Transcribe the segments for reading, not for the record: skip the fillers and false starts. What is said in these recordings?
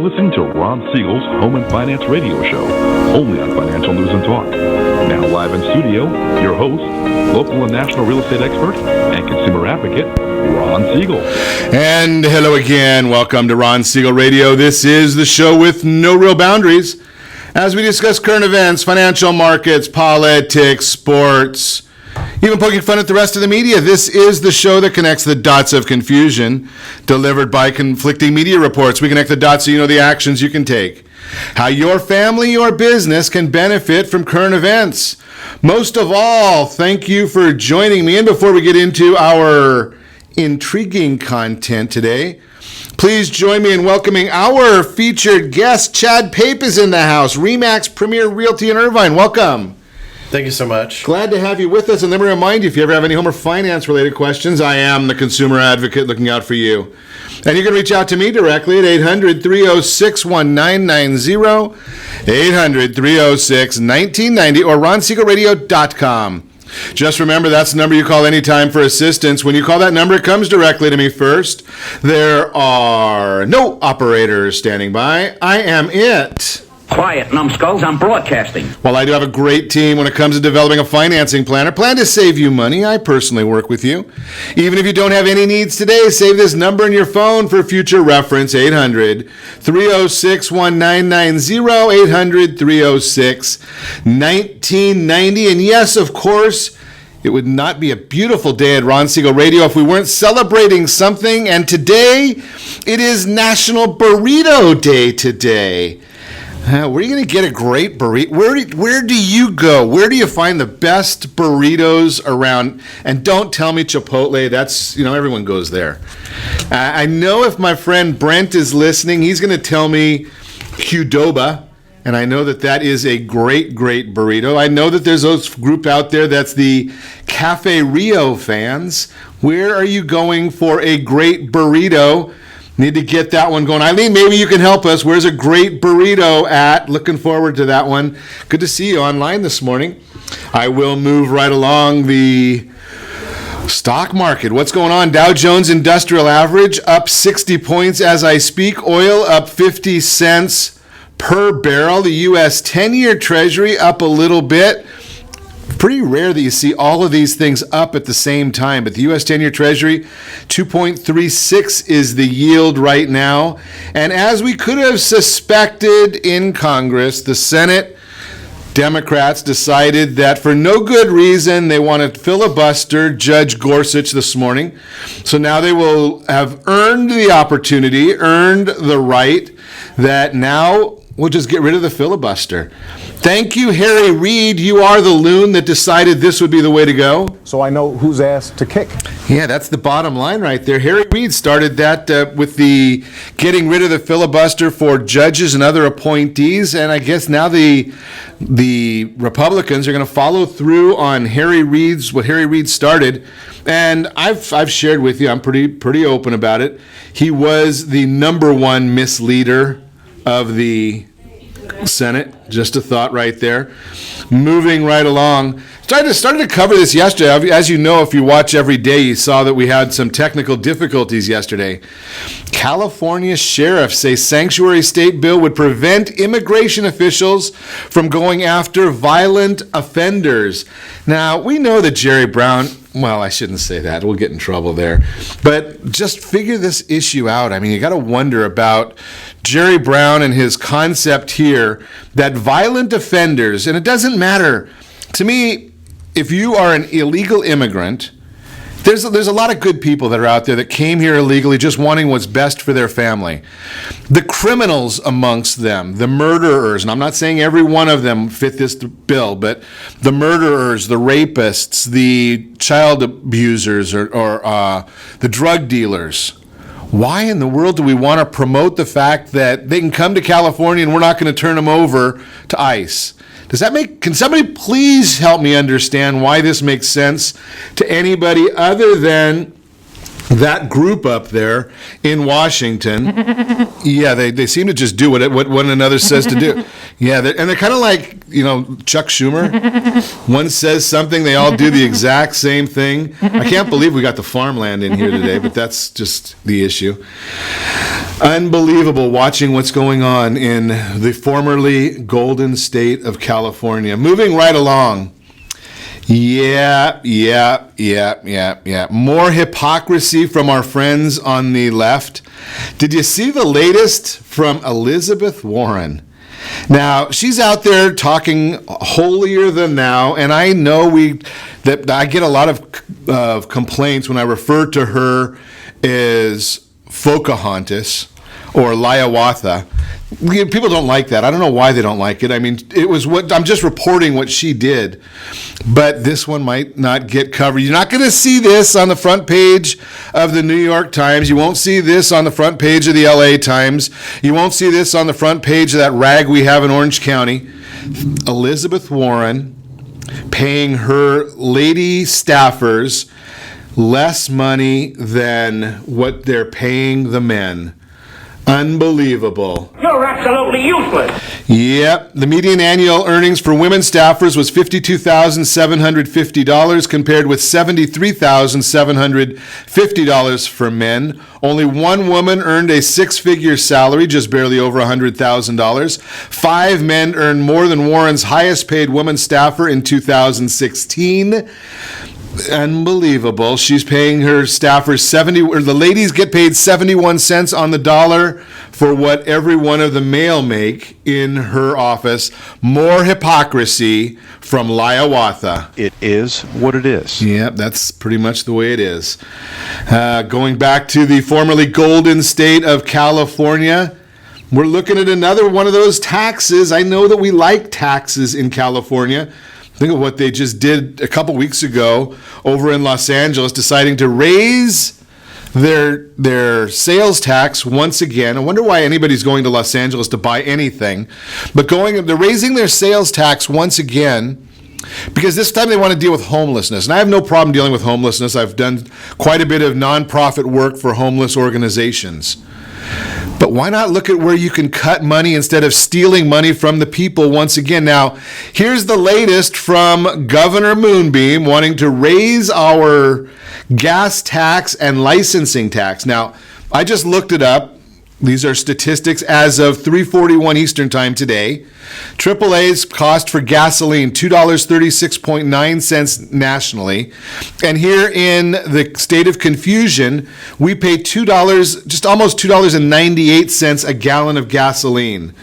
listening to Ron Siegel's Home and Finance Radio Show, only on Financial News and Talk. Now live in studio, your host, local and national real estate expert and consumer advocate, Ron Siegel. And hello again. Welcome to Ron Siegel Radio. This is the show with no real boundaries as we discuss current events, financial markets, politics, sports, even poking fun at the rest of the media. This is the show that connects the dots of confusion delivered by conflicting media reports. We connect the dots so you know the actions you can take, how your family or business can benefit from current events. Most of all, thank you for joining me. And before we get into our intriguing content today, please join me in welcoming our featured guest. Chad Pape is in the house, RE/MAX Premier Realty in Irvine. Welcome. Thank you so much. Glad to have you with us. And let me remind you, if you ever have any home or finance related questions, I am the consumer advocate looking out for you. And you can reach out to me directly at 800-306-1990, 800-306-1990, or ronsiegelradio.com. Just remember, that's the number you call anytime for assistance. When you call that number, it comes directly to me first. There are no operators standing by. I am it. Quiet, numbskulls, I'm broadcasting. Well, I do have a great team when it comes to developing a financing plan or plan to save you money. I personally work with you. Even if you don't have any needs today, save this number in your phone for future reference, 800-306-1990, 800-306-1990. And yes, of course, it would not be a beautiful day at Ron Siegel Radio if we weren't celebrating something. And today, it is National Burrito Day today. Where are you going to get a great burrito? Where do you go? Where do you find the best burritos around? And don't tell me Chipotle. That's, everyone goes there. I know if my friend Brent is listening, he's going to tell me Qdoba. And I know that is a great, great burrito. I know that there's those group out there that's the Cafe Rio fans. Where are you going for a great burrito? Need to get that one going. Eileen, maybe you can help us. Where's a great burrito at? Looking forward to that one. Good to see you online this morning. I will move right along the stock market. What's going on? Dow Jones Industrial Average up 60 points as I speak. Oil up 50 cents per barrel. The U.S. 10-year Treasury up a little bit. Pretty rare that you see all of these things up at the same time, but the U.S. 10-year Treasury, 2.36 is the yield right now. And as we could have suspected in Congress, the Senate Democrats decided that for no good reason they want to filibuster Judge Gorsuch this morning. So now they will have earned the opportunity, earned the right that now we'll just get rid of the filibuster. Thank you, Harry Reid. You are the loon that decided this would be the way to go. So I know whose ass to kick. Yeah, that's the bottom line right there. Harry Reid started that with the getting rid of the filibuster for judges and other appointees, and I guess now the Republicans are going to follow through on what Harry Reid started. And I've shared with you, I'm pretty open about it. He was the number one misleader of the Senate. Just a thought right there. Moving right along. Started to cover this yesterday. As you know, if you watch every day, you saw that we had some technical difficulties yesterday. California sheriffs say sanctuary state bill would prevent immigration officials from going after violent offenders. Now, we know that Jerry Brown, well, I shouldn't say that. We'll get in trouble there. But just figure this issue out. I mean, you got to wonder about Jerry Brown and his concept here that violent offenders, and it doesn't matter. To me, if you are an illegal immigrant, there's a lot of good people that are out there that came here illegally just wanting what's best for their family. The criminals amongst them, the murderers, and I'm not saying every one of them fit this bill, but the murderers, the rapists, the child abusers, or the drug dealers. Why in the world do we want to promote the fact that they can come to California and we're not going to turn them over to ICE? Can somebody please help me understand why this makes sense to anybody other than that group up there in Washington, yeah, they seem to just do what one another says to do. Yeah, they're kind of like, Chuck Schumer. One says something, they all do the exact same thing. I can't believe we got the farmland in here today, but that's just the issue. Unbelievable watching what's going on in the formerly golden state of California. Moving right along. Yeah. More hypocrisy from our friends on the left. Did you see the latest from Elizabeth Warren? Now, she's out there talking holier than thou, and I know that I get a lot of complaints when I refer to her as Pocahontas or Liawatha. People don't like that. I don't know why they don't like it. I mean, I'm just reporting what she did. But this one might not get covered. You're not going to see this on the front page of the New York Times. You won't see this on the front page of the LA Times. You won't see this on the front page of that rag we have in Orange County. Elizabeth Warren paying her lady staffers less money than what they're paying the men. Unbelievable. You're absolutely useless. Yep. The median annual earnings for women staffers was $52,750 compared with $73,750 for men. Only one woman earned a six-figure salary, just barely over $100,000. 5 men earned more than Warren's highest-paid woman staffer in 2016. Unbelievable. She's paying her staffers the ladies get paid 71 cents on the dollar for what every one of the male make in her office. More hypocrisy from Liawatha. It is what it is. Yep, that's pretty much the way it is. Going back to the formerly golden state of California, we're looking at another one of those taxes. I know that we like taxes in California. Think of what they just did a couple weeks ago over in Los Angeles, deciding to raise their sales tax once again. I wonder why anybody's going to Los Angeles to buy anything. But they're raising their sales tax once again because this time they want to deal with homelessness. And I have no problem dealing with homelessness. I've done quite a bit of nonprofit work for homeless organizations. But why not look at where you can cut money instead of stealing money from the people once again? Now, here's the latest from Governor Moonbeam wanting to raise our gas tax and licensing tax. Now, I just looked it up. These are statistics as of 3:41 Eastern Time today. AAA's cost for gasoline, $2.36.9 nationally. And here in the state of confusion, we pay $2, just almost $2.98 a gallon of gasoline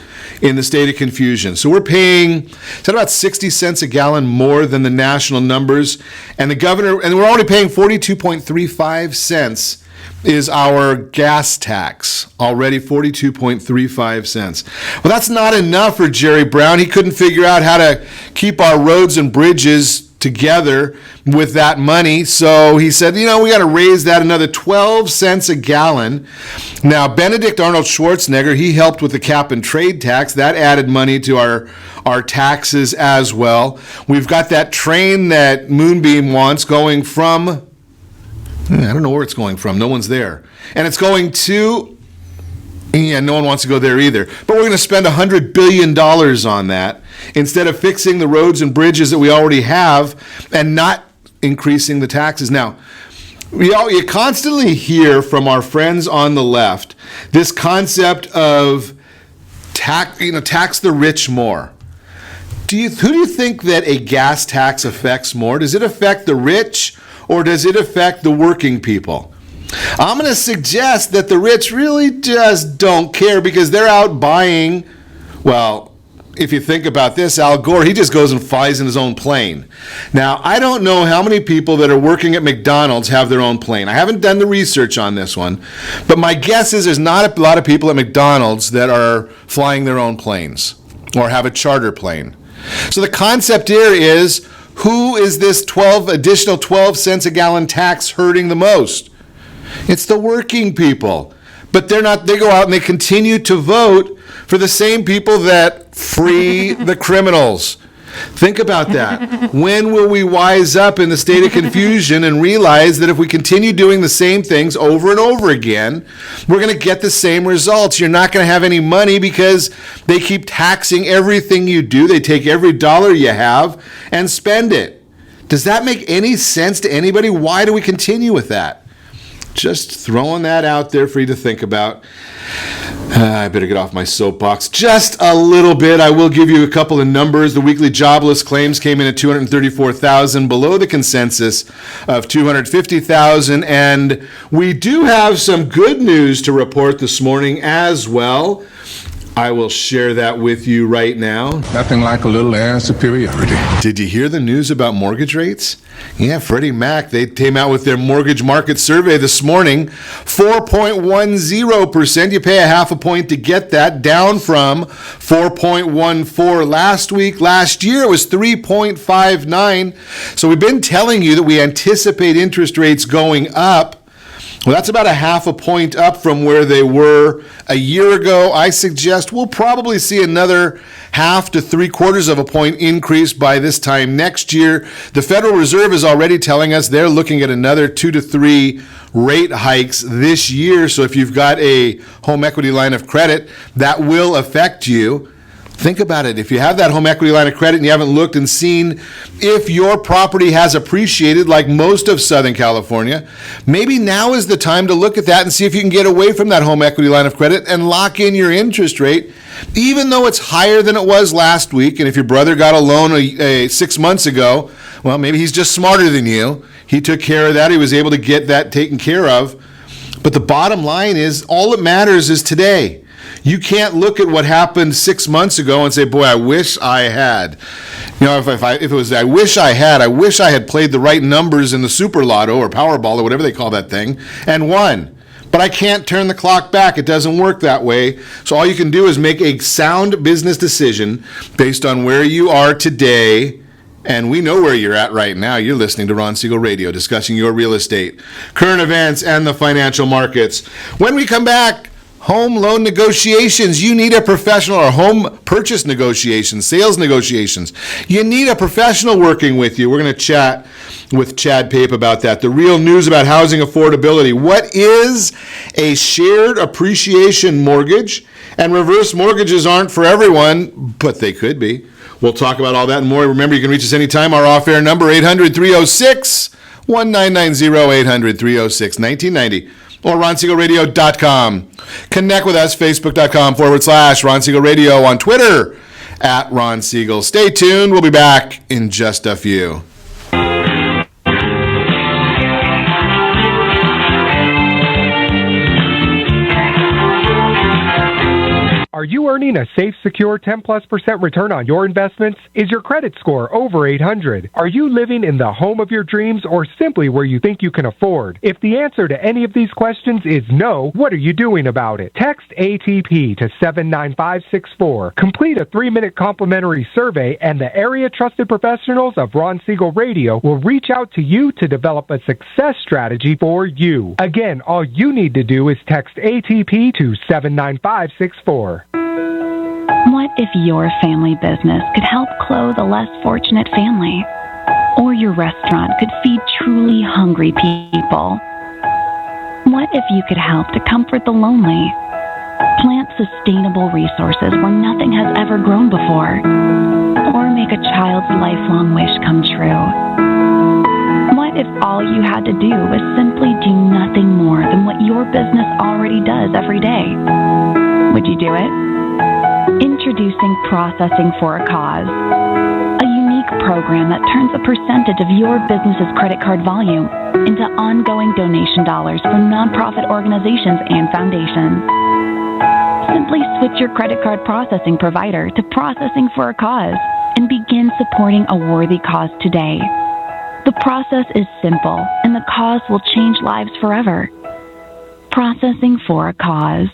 in the state of confusion. So we're paying, is that about 60 cents a gallon more than the national numbers? And we're only paying 42.35 cents is our gas tax, already 42.35 cents. Well, that's not enough for Jerry Brown. He couldn't figure out how to keep our roads and bridges together with that money. So he said, we got to raise that another 12 cents a gallon. Now, Benedict Arnold Schwarzenegger, he helped with the cap and trade tax. That added money to our taxes as well. We've got that train that Moonbeam wants going from, I don't know where it's going from. No one's there. And it's going to, no one wants to go there either. But we're going to spend $100 billion on that instead of fixing the roads and bridges that we already have and not increasing the taxes. Now, you constantly hear from our friends on the left this concept of tax the rich more. Who do you think that a gas tax affects more? Does it affect the rich or does it affect the working people? I'm going to suggest that the rich really just don't care because they're out buying, well, if you think about this, Al Gore, he just goes and flies in his own plane. Now, I don't know how many people that are working at McDonald's have their own plane. I haven't done the research on this one, but my guess is there's not a lot of people at McDonald's that are flying their own planes or have a charter plane. So the concept here is, who is this additional 12 cents a gallon tax hurting the most? It's the working people. But they're not. They go out and they continue to vote for the same people that free the criminals. Think about that. When will we wise up in the state of confusion and realize that if we continue doing the same things over and over again, we're going to get the same results? You're not going to have any money because they keep taxing everything you do. They take every dollar you have and spend it. Does that make any sense to anybody? Why do we continue with that? Just throwing that out there for you to think about. I better get off my soapbox just a little bit. I will give you a couple of numbers. The weekly jobless claims came in at 234,000, below the consensus of 250,000. And we do have some good news to report this morning as well. I will share that with you right now. Nothing like a little air superiority. Did you hear the news about mortgage rates? Yeah, Freddie Mac, they came out with their mortgage market survey this morning. 4.10%. You pay a half a point to get that, down from 4.14 last week. Last year it was 3.59. So we've been telling you that we anticipate interest rates going up. Well, that's about a half a point up from where they were a year ago. I suggest we'll probably see another half to 3/4 of a point increase by this time next year. The Federal Reserve is already telling us they're looking at another 2 to 3 rate hikes this year. So if you've got a home equity line of credit, that will affect you. Think about it. If you have that home equity line of credit and you haven't looked and seen if your property has appreciated like most of Southern California, maybe now is the time to look at that and see if you can get away from that home equity line of credit and lock in your interest rate, even though it's higher than it was last week. And if your brother got a loan 6 months ago, well, maybe he's just smarter than you. He took care of that. He was able to get that taken care of. But the bottom line is, all that matters is today. You can't look at what happened 6 months ago and say, boy, I wish I had. You know, if it was, I wish I had played the right numbers in the Super Lotto or Powerball or whatever they call that thing and won. But I can't turn the clock back. It doesn't work that way. So all you can do is make a sound business decision based on where you are today. And we know where you're at right now. You're listening to Ron Siegel Radio, discussing your real estate, current events, and the financial markets. When we come back, home loan negotiations. You need a professional, or home purchase negotiations, sales negotiations. You need a professional working with you. We're going to chat with Chad Pape about that. The real news about housing affordability. What is a shared appreciation mortgage? And reverse mortgages aren't for everyone, but they could be. We'll talk about all that and more. Remember, you can reach us anytime. Our off-air number, 800-306-1990, 800-306-1990. Or RonSiegelRadio.com. Connect with us, Facebook.com/Ron Siegel Radio, on Twitter @Ron Siegel. Stay tuned. We'll be back in just a few. Are you earning a safe, secure 10+% return on your investments? Is your credit score over 800? Are you living in the home of your dreams or simply where you think you can afford? If the answer to any of these questions is no, what are you doing about it? Text ATP to 79564. Complete a 3-minute complimentary survey and the area trusted professionals of Ron Siegel Radio will reach out to you to develop a success strategy for you. Again, all you need to do is text ATP to 79564. What if your family business could help clothe a less fortunate family? Or your restaurant could feed truly hungry people? What if you could help to comfort the lonely? Plant sustainable resources where nothing has ever grown before? Or make a child's lifelong wish come true? What if all you had to do was simply do nothing more than what your business already does every day? Would you do it? Introducing Processing for a Cause, a unique program that turns a percentage of your business's credit card volume into ongoing donation dollars for nonprofit organizations and foundations. Simply switch your credit card processing provider to Processing for a Cause and begin supporting a worthy cause today. The process is simple, and the cause will change lives forever. Processing for a Cause.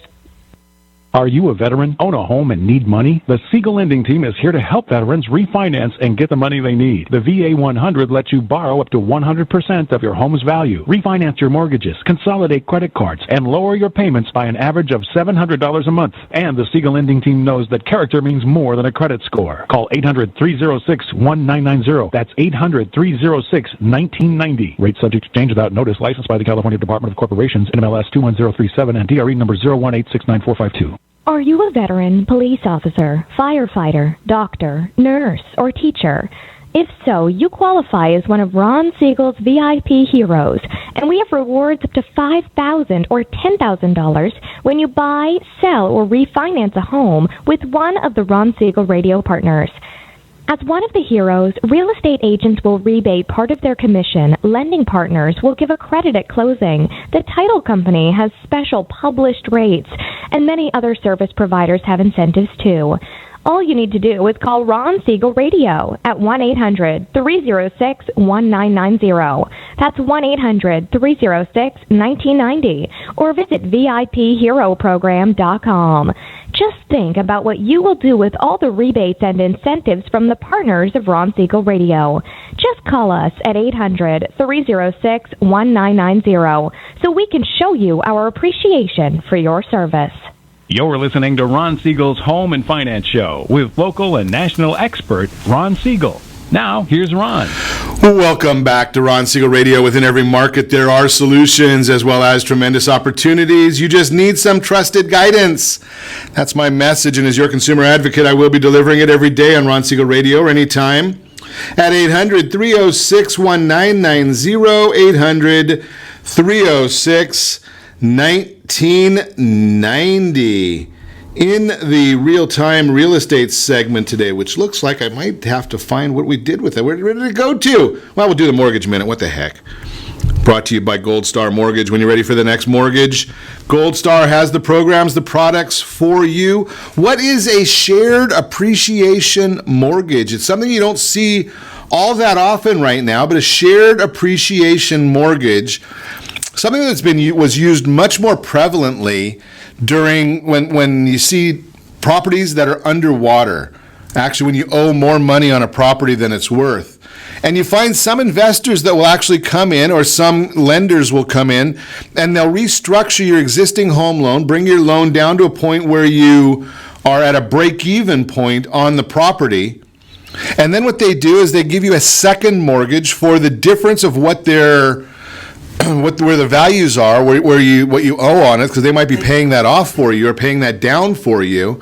Are you a veteran, own a home, and need money? The Siegel Lending Team is here to help veterans refinance and get the money they need. The VA 100 lets you borrow up to 100% of your home's value, refinance your mortgages, consolidate credit cards, and lower your payments by an average of $700 a month. And the Siegel Lending Team knows that character means more than a credit score. Call 800-306-1990. That's 800-306-1990. Rate subject to change without notice. Licensed by the California Department of Corporations, NMLS 21037, and DRE number 018694452. Are you a veteran, police officer, firefighter, doctor, nurse, or teacher? If so, you qualify as one of Ron Siegel's VIP heroes, and we have rewards up to $5,000 or $10,000 when you buy, sell, or refinance a home with one of the Ron Siegel radio partners. As one of the heroes, real estate agents will rebate part of their commission. Lending partners will give a credit at closing. The title company has special published rates, and many other service providers have incentives too. All you need to do is call Ron Siegel Radio at 1-800-306-1990. That's 1-800-306-1990. Or visit VIPHeroProgram.com. Just think about what you will do with all the rebates and incentives from the partners of Ron Siegel Radio. Just call us at 800-306-1990 so we can show you our appreciation for your service. You're listening to Ron Siegel's Home and Finance Show with local and national expert Ron Siegel. Now, here's Ron. Welcome back to Ron Siegel Radio. Within every market, there are solutions as well as tremendous opportunities. You just need some trusted guidance. That's my message, and as your consumer advocate, I will be delivering it every day on Ron Siegel Radio or anytime at 800-306-1990, 800-306-1990. In the real-time real estate segment today, which looks like I might have to find what we did with it. Where did it go to? Well, we'll do the mortgage minute. What the heck? Brought to you by Gold Star Mortgage. When you're ready for the next mortgage, Gold Star has the programs, the products for you. What is a shared appreciation mortgage? It's something you don't see all that often right now, but a shared appreciation mortgage, something that's was used much more prevalently during when you see properties that are underwater. Actually, when you owe more money on a property than it's worth. And you find some investors that will actually come in, or some lenders will come in, and they'll restructure your existing home loan, bring your loan down to a point where you are at a break-even point on the property. And then what they do is they give you a second mortgage for the difference of what their where the values are, what you owe on it, because they might be paying that off for you or paying that down for you.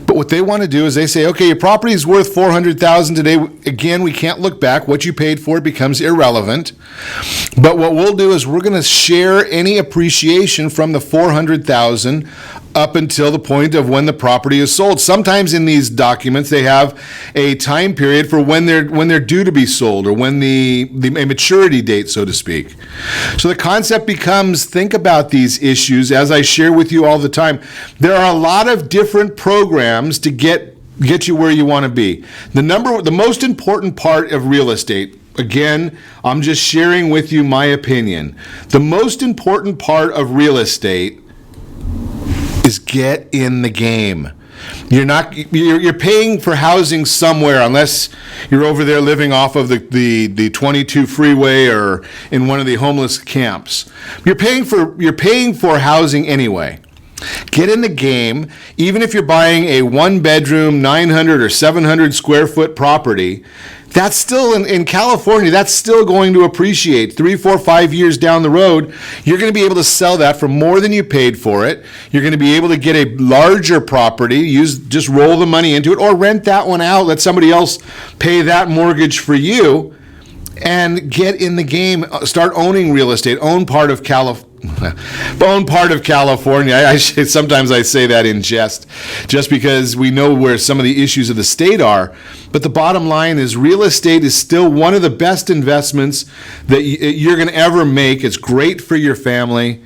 But what they want to do is they say, okay, your property is worth $400,000 today. Again, we can't look back. What you paid for it becomes irrelevant. But what we'll do is we're going to share any appreciation from the $400,000 up until the point of when the property is sold. Sometimes in these documents they have a time period for when they're due to be sold, or when a maturity date, so to speak. So the concept becomes, think about these issues as I share with you all the time. There are a lot of different programs to get you where you want to be. The most important part of real estate, again, I'm just sharing with you my opinion. The most important part of real estate is get in the game. You're paying for housing somewhere, unless you're over there living off of the 22 freeway or in one of the homeless camps. You're paying for housing anyway. Get in the game. Even if you're buying a one-bedroom, 900 or 700 square foot property, that's still, in California, that's still going to appreciate. 3, 4, 5 years down the road, you're going to be able to sell that for more than you paid for it. You're going to be able to get a larger property, just roll the money into it, or rent that one out, let somebody else pay that mortgage for you, and get in the game. Start owning real estate. Own part of California. Sometimes I say that in jest, just because we know where some of the issues of the state are. But the bottom line is, real estate is still one of the best investments that you're going to ever make. It's great for your family.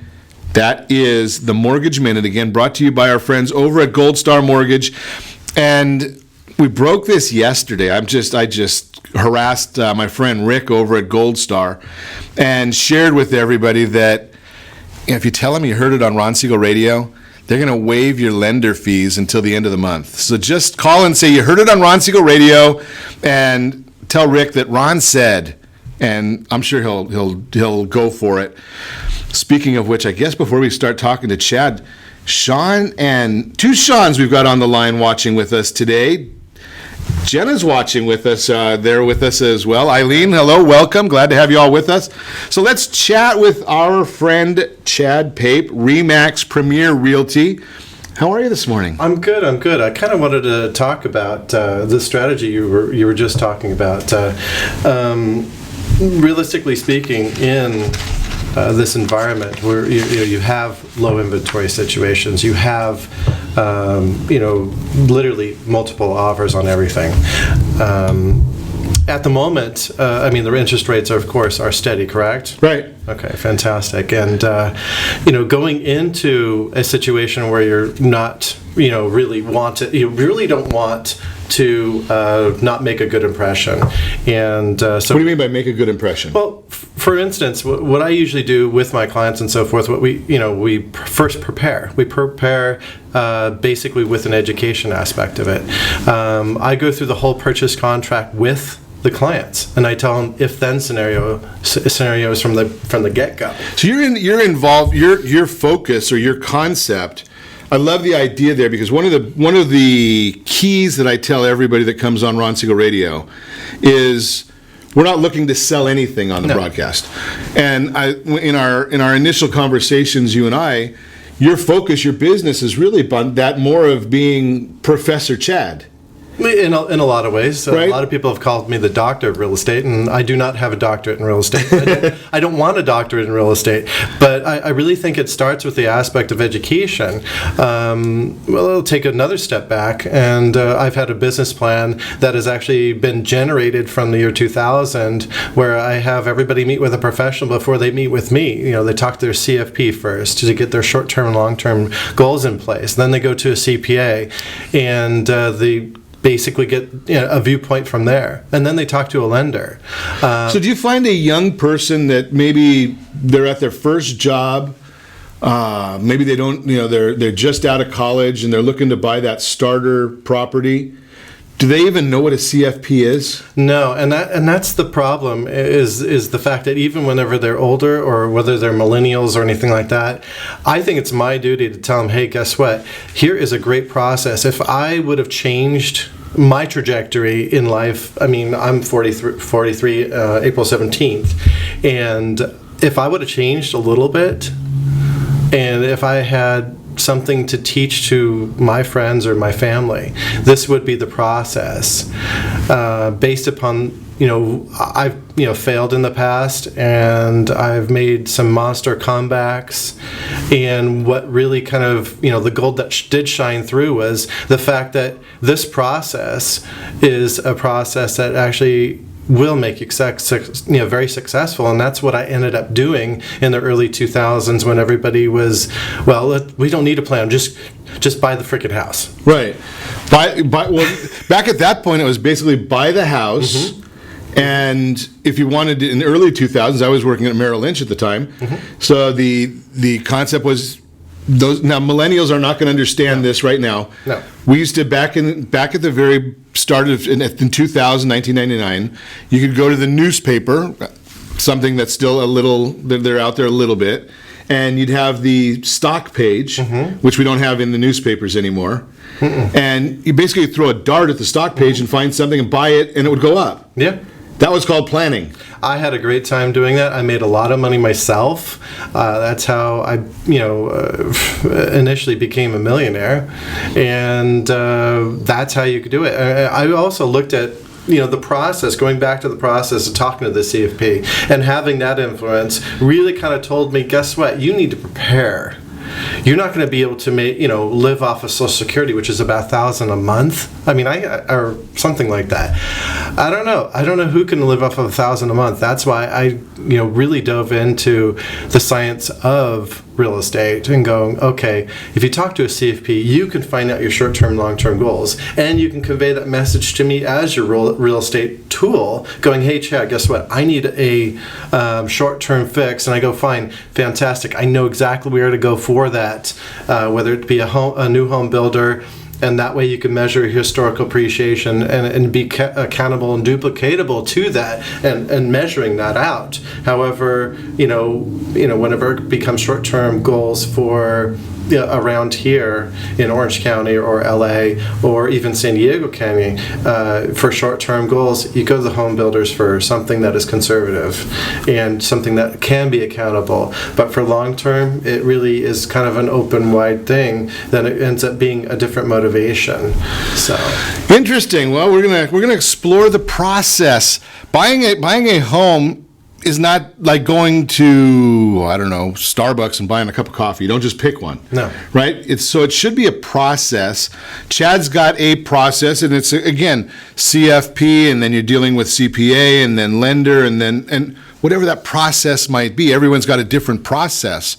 That is the Mortgage Minute, again, brought to you by our friends over at Gold Star Mortgage. And we broke this yesterday. I just harassed my friend Rick over at Gold Star and shared with everybody that if you tell him you heard it on Ron Siegel Radio, they're going to waive your lender fees until the end of the month. So just call and say you heard it on Ron Siegel Radio, and tell Rick that Ron said, and I'm sure he'll go for it. Speaking of which, I guess before we start talking to Chad, Sean and two Seans we've got on the line watching with us today. Jenna's watching with us, there with us as well. Eileen, hello, welcome. Glad to have you all with us. So let's chat with our friend Chad Pape, Remax Premier Realty. How are you this morning? I'm good. I kind of wanted to talk about the strategy you were just talking about. Realistically speaking, in this environment where you have low inventory situations, you have literally multiple offers on everything. At the moment, the interest rates, of course, are steady, correct? Right. Okay, fantastic. And going into a situation where you're not, you really don't want to not make a good impression. And so, what do you mean by make a good impression? Well, for instance, what I usually do with my clients and so forth, what we first prepare. We prepare basically with an education aspect of it. I go through the whole purchase contract with the clients, and I tell them if-then scenarios from the get-go. So you're involved. Your focus or your concept. I love the idea there, because one of the keys that I tell everybody that comes on Ron Siegel Radio is we're not looking to sell anything on the broadcast. And in our initial conversations, you and I, your focus, your business is really about that more of being Professor Chad. In a lot of ways. Right. A lot of people have called me the doctor of real estate, and I do not have a doctorate in real estate. I don't want a doctorate in real estate, but I really think it starts with the aspect of education. It'll take another step back, and I've had a business plan that has actually been generated from the year 2000, where I have everybody meet with a professional before they meet with me. They talk to their CFP first to get their short-term and long-term goals in place. Then they go to a CPA, and they basically get a viewpoint from there, and then they talk to a lender. So do you find a young person that maybe they're at their first job, maybe they don't, they're just out of college and they're looking to buy that starter property? Do they even know what a CFP is? No, and that's the problem, is the fact that even whenever they're older, or whether they're millennials or anything like that, I think it's my duty to tell them, hey, guess what? Here is a great process. If I would have changed my trajectory in life, I'm 43, April 17th, and if I would have changed a little bit, and if I had something to teach to my friends or my family, this would be the process. Based upon, I've failed in the past, and I've made some monster comebacks, and what really kind of, the gold that did shine through was the fact that this process is a process that actually will make you very successful, and that's what I ended up doing in the early 2000s, when everybody was, we don't need a plan, just buy the freaking house. Right. Back at that point, it was basically buy the house. Mm-hmm. And if you wanted to, in the early 2000s, I was working at Merrill Lynch at the time. Mm-hmm. So the concept was, now millennials are not going to understand this right now. No. We used to, back at the very start of in 2000, 1999, you could go to the newspaper, something that's still they're out there a little bit, and you'd have the stock page, mm-hmm. which we don't have in the newspapers anymore. Mm-mm. And you basically throw a dart at the stock page, mm-hmm. and find something and buy it, and it would go up. Yeah. That was called planning. I had a great time doing that. I made a lot of money myself. That's how I, initially became a millionaire, and that's how you could do it. I also looked at, the process, going back to the process of talking to the CFP and having that influence really kind of told me, guess what? You need to prepare. You're not going to be able to live off of Social Security, which is about $1,000 a month. Or something like that. I don't know who can live off of $1,000 a month. That's why I, really dove into the science of real estate and going, okay, if you talk to a CFP, you can find out your short-term, long-term goals, and you can convey that message to me as your real estate tool, going, hey, Chad, guess what? I need a short-term fix, and I go, fine, fantastic. I know exactly where to go for that, whether it be a new home builder, and that way you can measure historical appreciation and be accountable and duplicatable to that and measuring that out. However, whenever it becomes short-term goals for around here in Orange County or LA or even San Diego County, for short-term goals, you go to the home builders for something that is conservative and something that can be accountable. But for long-term, it really is kind of an open, wide thing. Then it ends up being a different motivation. So interesting. Well, we're gonna explore the process. Buying a home is not like going to, I don't know, Starbucks and buying a cup of coffee. You don't just pick one. No. Right? It should be a process. Chad's got a process, and it's, again, CFP, and then you're dealing with CPA, and then lender, and whatever that process might be. Everyone's got a different process.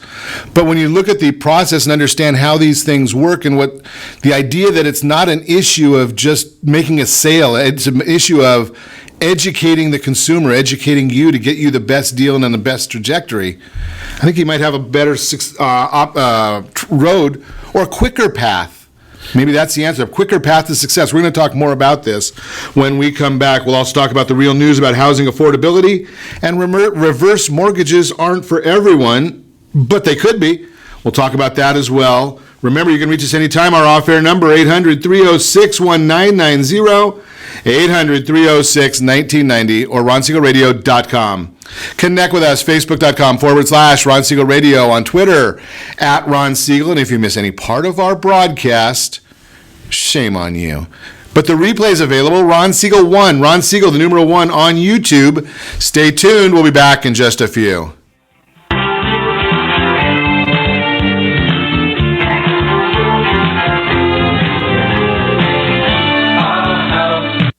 But when you look at the process and understand how these things work, and what the idea that it's not an issue of just making a sale, it's an issue of educating the consumer, educating you to get you the best deal and on the best trajectory, I think you might have a better road or a quicker path. Maybe that's the answer, a quicker path to success. We're going to talk more about this when we come back. We'll also talk about the real news about housing affordability, and reverse mortgages aren't for everyone, but they could be. We'll talk about that as well. Remember, you can reach us anytime. Our off-air number, 800-306-1990, 800-306-1990, or ronsiegelradio.com. Connect with us, facebook.com/Ron Siegel Radio, on Twitter, @Ron Siegel. And if you miss any part of our broadcast, shame on you. But the replay is available, Ron Siegel 1, Ron Siegel, the numeral 1, on YouTube. Stay tuned. We'll be back in just a few.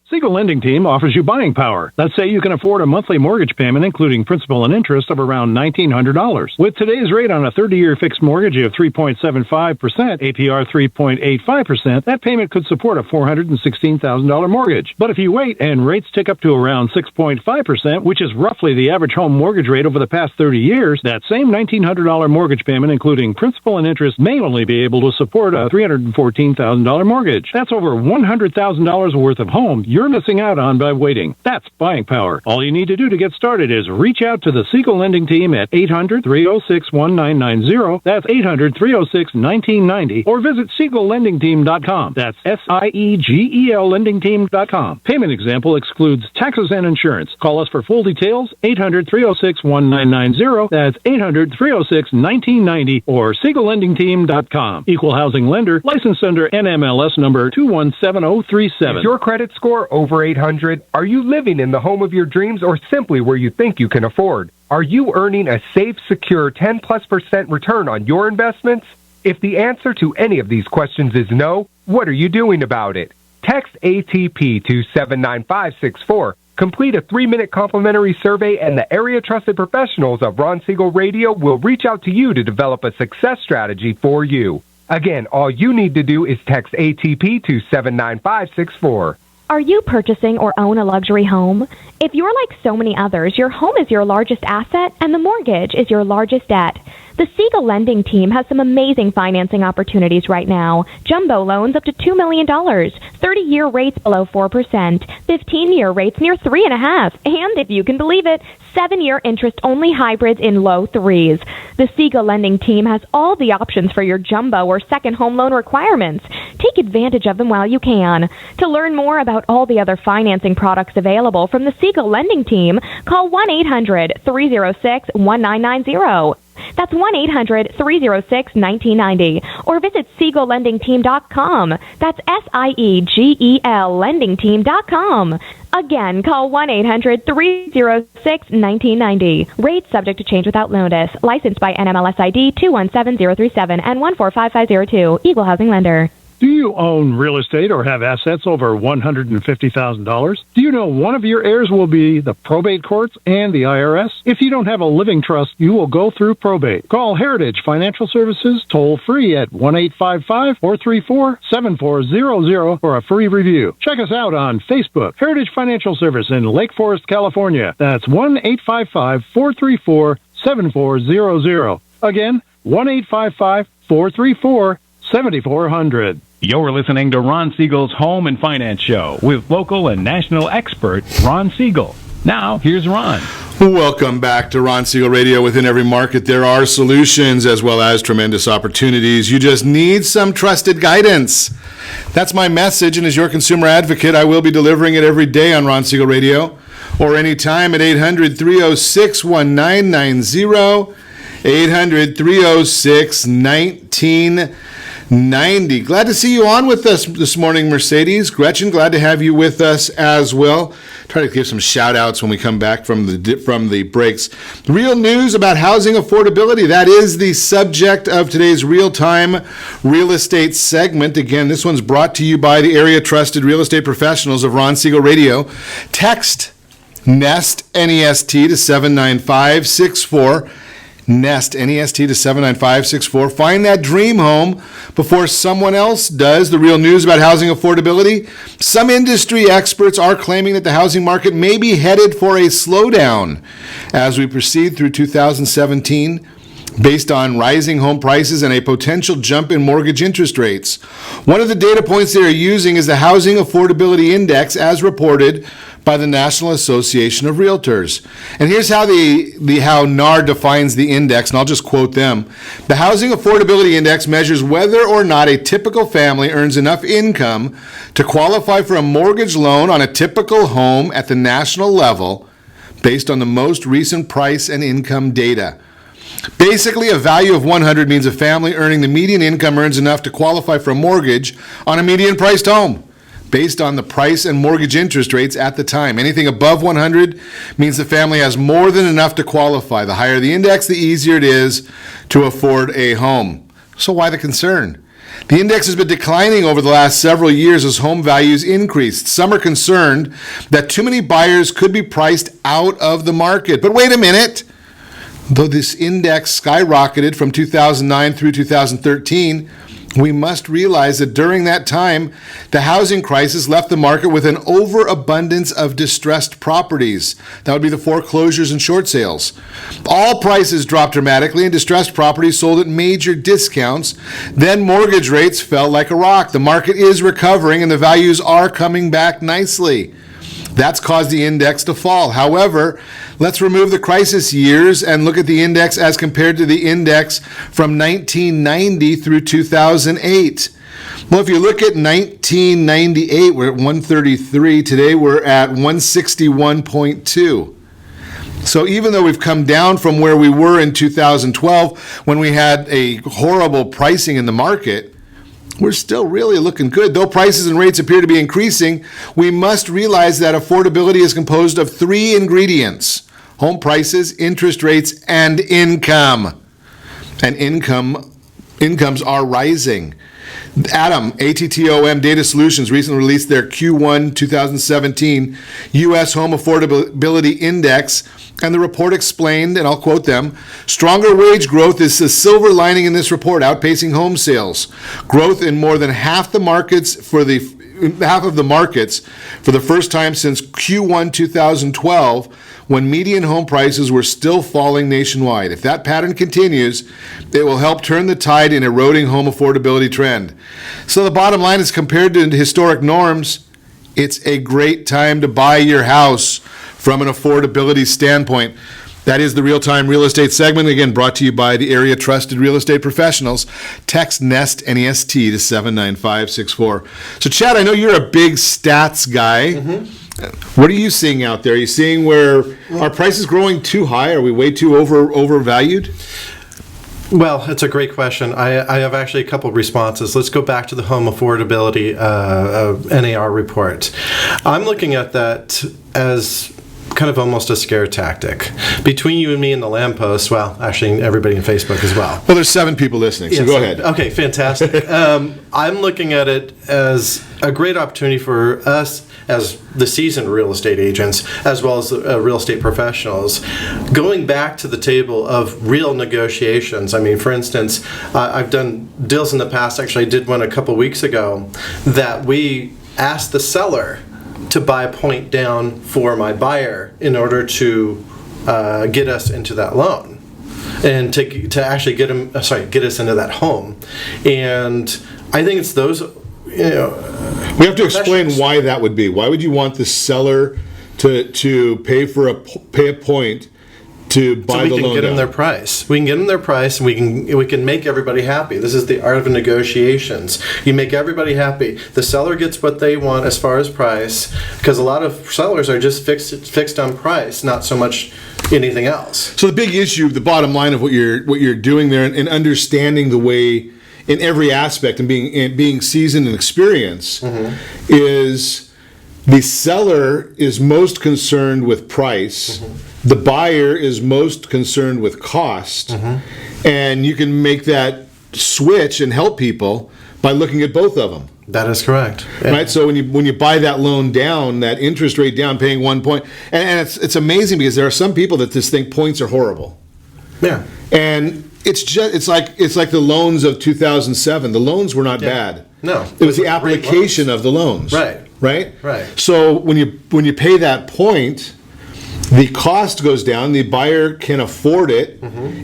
Siegel Lending Team offers you buying power. Let's say you can afford a monthly mortgage payment, including principal and interest, of around $1,900. With today's rate on a 30-year fixed mortgage of 3.75%, APR 3.85%, that payment could support a $416,000 mortgage. But if you wait and rates tick up to around 6.5%, which is roughly the average home mortgage rate over the past 30 years, that same $1,900 mortgage payment, including principal and interest, may only be able to support a $314,000 mortgage. That's over $100,000 worth of home you're missing out on by waiting. That's buying power. All you need to do to get started is reach out to the Siegel Lending Team at 800-306-1990. That's 800-306-1990. Or visit SiegelLendingTeam.com. That's SIEGEL LendingTeam.com. Payment example excludes taxes and insurance. Call us for full details, 800-306-1990. That's 800-306-1990 or SiegelLendingTeam.com. Equal housing lender, licensed under NMLS number 217037. Is your credit score over 800? Are you living in the home of your dreams, or simply where you think you can afford? Are you earning a safe, secure 10+% return on your investments? If the answer to any of these questions is no, what are you doing about it? Text ATP to 79564. Complete a 3-minute complimentary survey, and the area trusted professionals of Ron Siegel Radio will reach out to you to develop a success strategy for you. Again, all you need to do is text ATP to 79564. Are you purchasing or own a luxury home? If you're like so many others, your home is your largest asset and the mortgage is your largest debt. The Siegel Lending Team has some amazing financing opportunities right now. Jumbo loans up to $2 million, 30-year rates below 4%, 15-year rates near 3.5%, and if you can believe it, 7-year interest-only hybrids in low 3s. The Siegel Lending Team has all the options for your jumbo or second home loan requirements. Take advantage of them while you can. To learn more about all the other financing products available from the Siegel Lending Team, call 1-800-306-1990. That's 1-800-306-1990. Or visit SiegelLendingTeam.com. That's SIEGEL LendingTeam.com. Again, call 1-800-306-1990. Rates subject to change without notice. Licensed by NMLS ID 217037 and 145502. Equal housing lender. Do you own real estate or have assets over $150,000? Do you know one of your heirs will be the probate courts and the IRS? If you don't have a living trust, you will go through probate. Call Heritage Financial Services toll free at 1-855-434-7400 for a free review. Check us out on Facebook, Heritage Financial Service in Lake Forest, California. That's 1-855-434-7400. Again, 1-855-434-7400. You're listening to Ron Siegel's Home and Finance Show with local and national expert Ron Siegel. Now, here's Ron. Welcome back to Ron Siegel Radio. Within every market, there are solutions as well as tremendous opportunities. You just need some trusted guidance. That's my message, and as your consumer advocate, I will be delivering it every day on Ron Siegel Radio or anytime at 800-306-1990, 800-306-1990. Glad to see you on with us this morning, Mercedes. Gretchen, glad to have you with us as well. Try to give some shout outs when we come back from the breaks. Real news about housing affordability. That is the subject of today's real-time real estate segment. Again, this one's brought to you by the area trusted real estate professionals of Ron Siegel Radio. Text NEST, N-E-S-T, to 79564. NEST, N-E-S-T, to 79564. Find that dream home before someone else does. The real news about housing affordability. Some industry experts are claiming that the housing market may be headed for a slowdown as we proceed through 2017 based on rising home prices and a potential jump in mortgage interest rates. One of the data points they are using is the Housing Affordability Index as reported by the National Association of Realtors. And here's how how NAR defines the index, and I'll just quote them. The Housing Affordability Index measures whether or not a typical family earns enough income to qualify for a mortgage loan on a typical home at the national level based on the most recent price and income data. Basically, a value of 100 means a family earning the median income earns enough to qualify for a mortgage on a median-priced home, based on the price and mortgage interest rates at the time. Anything above 100 means the family has more than enough to qualify. The higher the index, the easier it is to afford a home. So why the concern? The index has been declining over the last several years as home values increased. Some are concerned that too many buyers could be priced out of the market. But wait a minute. Though this index skyrocketed from 2009 through 2013, we must realize that during that time, the housing crisis left the market with an overabundance of distressed properties. That would be the foreclosures and short sales. All prices dropped dramatically and distressed properties sold at major discounts. Then mortgage rates fell like a rock. The market is recovering and the values are coming back nicely. That's caused the index to fall. However, let's remove the crisis years and look at the index as compared to the index from 1990 through 2008. Well, if you look at 1998, we're at 133. Today, we're at 161.2. So even though we've come down from where we were in 2012, when we had a horrible pricing in the market, we're still really looking good. Though prices and rates appear to be increasing, we must realize that affordability is composed of three ingredients: home prices, interest rates, and income. And incomes are rising. ATTOM Data Solutions recently released their Q1 2017 U.S. Home Affordability Index, and the report explained, and I'll quote them, "Stronger wage growth is the silver lining in this report, outpacing home sales. Growth in more than half of the markets for the first time since Q1 2012, when median home prices were still falling nationwide. If that pattern continues, it will help turn the tide in eroding home affordability trend." So the bottom line is, compared to historic norms, it's a great time to buy your house from an affordability standpoint. That is the real-time real estate segment, again, brought to you by the area trusted real estate professionals. Text NEST, N-E-S-T, to 79564. So, Chad, I know you're a big stats guy. Mm-hmm. What are you seeing out there? Are you seeing where are prices growing too high? Are we way too overvalued? Well, it's a great question. I have actually a couple of responses. Let's go back to the home affordability NAR report. I'm looking at that as kind of almost a scare tactic. Between you and me and the lamppost, well, actually everybody in Facebook as well. Well, there's 7 people listening, so go ahead. Okay, fantastic. I'm looking at it as a great opportunity for us as the seasoned real estate agents, as well as real estate professionals, going back to the table of real negotiations. I mean, for instance, I've done deals in the past. Actually, I did one a couple weeks ago that we asked the seller to buy a point down for my buyer in order to get us into that loan and to actually get us into that home. And I think it's those. We have to explain why that would be. Why would you want the seller to pay a point to buy the loan? So we can get them their price. We can get them their price, and we can make everybody happy. This is the art of negotiations. You make everybody happy. The seller gets what they want as far as price, because a lot of sellers are just fixed on price, not so much anything else. So the big issue, the bottom line of what you're doing there, and understanding the way in every aspect and being seasoned and experienced, is the seller is most concerned with price. The buyer is most concerned with cost. And you can make that switch and help people by looking at both of them. That is correct. Yeah. Right. So when you buy that loan down, that interest rate down, paying 1 point, and it's amazing because there are some people that just think points are horrible. Yeah. And it's like the loans of 2007. The loans were not bad. No. It was the application of the loans. Right. So when you pay that point, the cost goes down. The buyer can afford it,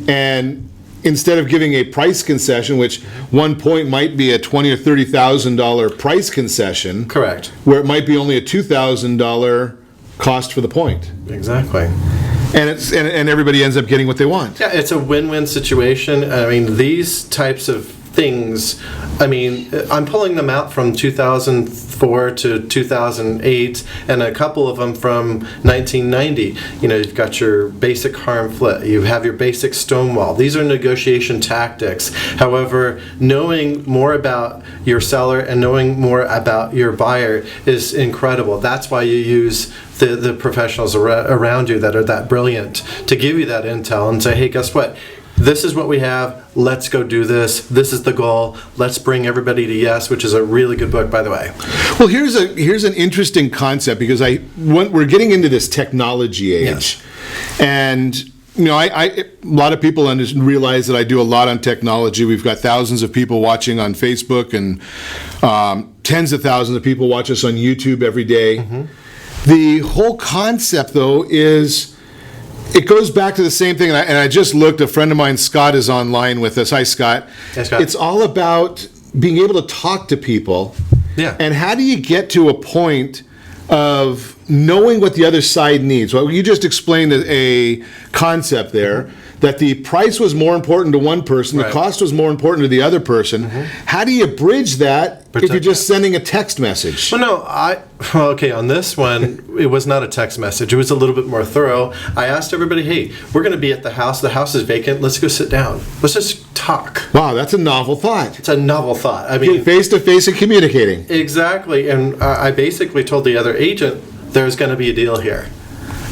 and instead of giving a price concession, which 1 point might be a $20,000 or $30,000 price concession, correct, where it might be only a $2,000 cost for the point. Exactly. And everybody ends up getting what they want. Yeah, it's a win-win situation. I mean, these types of things, I mean, I'm pulling them out from 2004 to 2008, and a couple of them from 1990. You've got your basic harm flip, you have your basic stonewall. These are negotiation tactics. However, knowing more about your seller and knowing more about your buyer is incredible. That's why you use the professionals around you that are that brilliant to give you that intel and say, hey, guess what? This is what we have. Let's go do this. This is the goal. Let's bring everybody to yes, which is a really good book, by the way. Well, here's an interesting concept, because we're getting into this technology age, and a lot of people realize that I do a lot on technology. We've got thousands of people watching on Facebook, and tens of thousands of people watch us on YouTube every day. The whole concept, though, is it goes back to the same thing, and I just looked. A friend of mine, Scott, is online with us. Hi, Scott. Hey, Scott. It's all about being able to talk to people. Yeah. And how do you get to a point of knowing what the other side needs? Well, you just explained a concept there, that the price was more important to one person, the cost was more important to the other person. How do you bridge that if you're just sending a text message? Well, okay, on this one, it was not a text message. It was a little bit more thorough. I asked everybody, hey, we're going to be at the house. The house is vacant. Let's go sit down. Let's just talk. Wow, that's a novel thought. It's a novel thought. I mean, face-to-face and communicating. Exactly. And I basically told the other agent, there's going to be a deal here.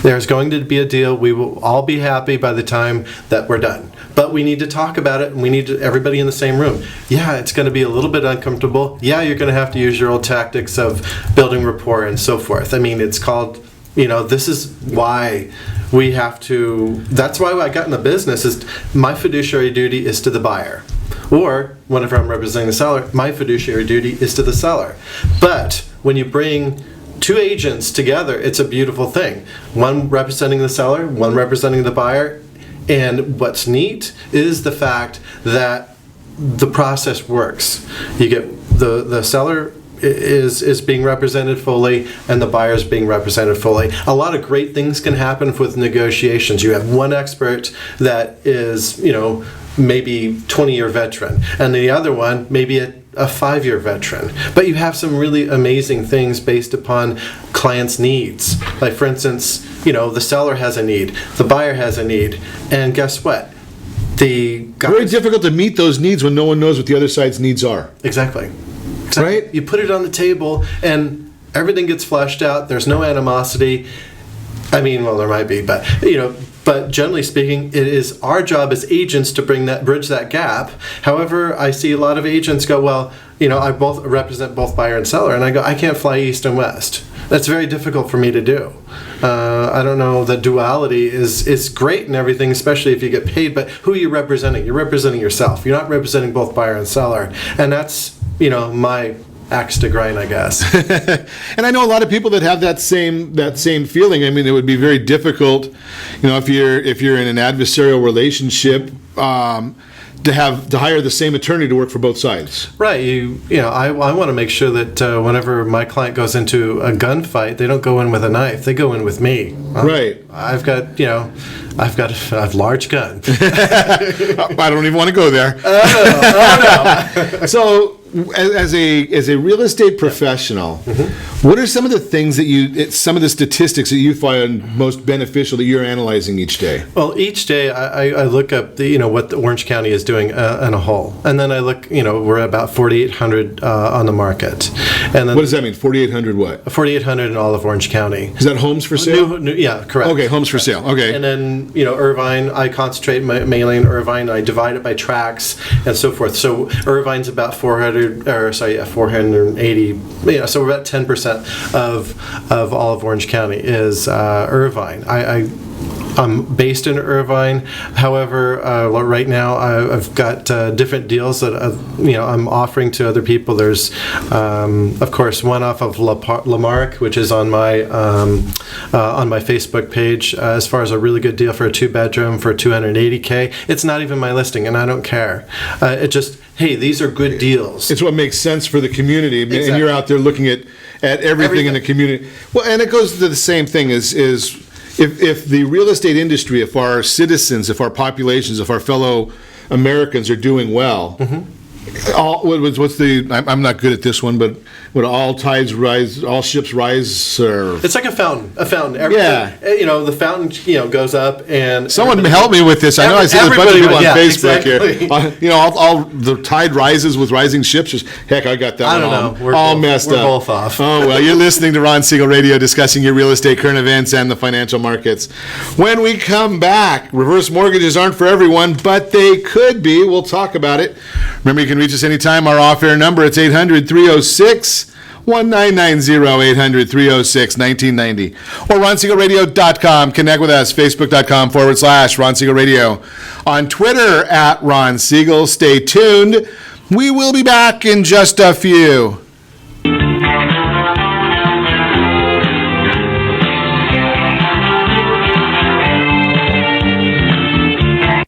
There's going to be a deal. We will all be happy by the time that we're done. But we need to talk about it, and we need everybody in the same room. Yeah, it's going to be a little bit uncomfortable. Yeah, you're going to have to use your old tactics of building rapport and so forth. I mean, it's called, this is why we have to, that's why I got in the business, is my fiduciary duty is to the buyer. Or, whenever I'm representing the seller, my fiduciary duty is to the seller. But when you bring two agents together, it's a beautiful thing. One representing the seller, one representing the buyer. And what's neat is the fact that the process works. You get the seller is being represented fully, and the buyer's being represented fully. A lot of great things can happen with negotiations. You have one expert that is, maybe 20-year veteran, and the other one maybe a 5-year veteran. But you have some really amazing things based upon clients' needs. Like, for instance, the seller has a need, the buyer has a need, and guess what? Very difficult to meet those needs when no one knows what the other side's needs are. Exactly. Right? You put it on the table, and everything gets fleshed out. There's no animosity. I mean, well, there might be, but but generally speaking, it is our job as agents to bridge that gap. However, I see a lot of agents go, well, I represent both buyer and seller, and I go, I can't fly east and west. That's very difficult for me to do. I don't know, the duality is great and everything, especially if you get paid, but who are you representing? You're representing yourself. You're not representing both buyer and seller. And that's, my axe to grind, I guess. And I know a lot of people that have that same feeling. I mean, it would be very difficult, if you're in an adversarial relationship, to hire the same attorney to work for both sides. Right. I want to make sure that whenever my client goes into a gunfight, they don't go in with a knife. They go in with me. Right. I've got a large gun. I don't even want to go there. Oh, no. So, as a real estate professional, what are some of the things some of the statistics that you find most beneficial that you're analyzing each day? Well, each day I look up what the Orange County is doing in a whole, and then I look. We're at about 4,800 on the market, and then what does that mean? 4,800 what? 4,800 in all of Orange County. Is that homes for sale? Yeah, correct. Okay, homes for sale. Okay, and then Irvine, I concentrate mainly in Irvine. I divide it by tracts and so forth. So Irvine's about 480. So we're about 10% of all of Orange County is Irvine. I'm based in Irvine. However, right now I've got different deals that I'm offering to other people. There's, of course, one off of Lamarck, which is on my Facebook page, as far as a really good deal for a 2-bedroom for $280K. It's not even my listing, and I don't care. Hey, these are good deals. It's what makes sense for the community, Exactly. And you're out there looking at everything in the community. Well, and it goes to the same thing is if the real estate industry, if our citizens, if our populations, if our fellow Americans are doing well, I'm not good at this one, but would all tides rise, all ships rise? Or it's like a fountain. Yeah. The fountain, goes up, and someone help me with this. I know I see a bunch of people on Facebook exactly. here. All the tide rises with rising ships. Heck, I got that I don't know. All messed up. We're both off. Oh, well, you're listening to Ron Siegel Radio, discussing your real estate, current events, and the financial markets. When we come back, reverse mortgages aren't for everyone, but they could be. We'll talk about it. Remember, you can reach us anytime. Our off-air number, it's 800-306-1990, 800-306-1990. Or RonSiegelRadio.com. Connect with us, Facebook.com/Ron Siegel Radio. On Twitter, @Ron Siegel. Stay tuned. We will be back in just a few.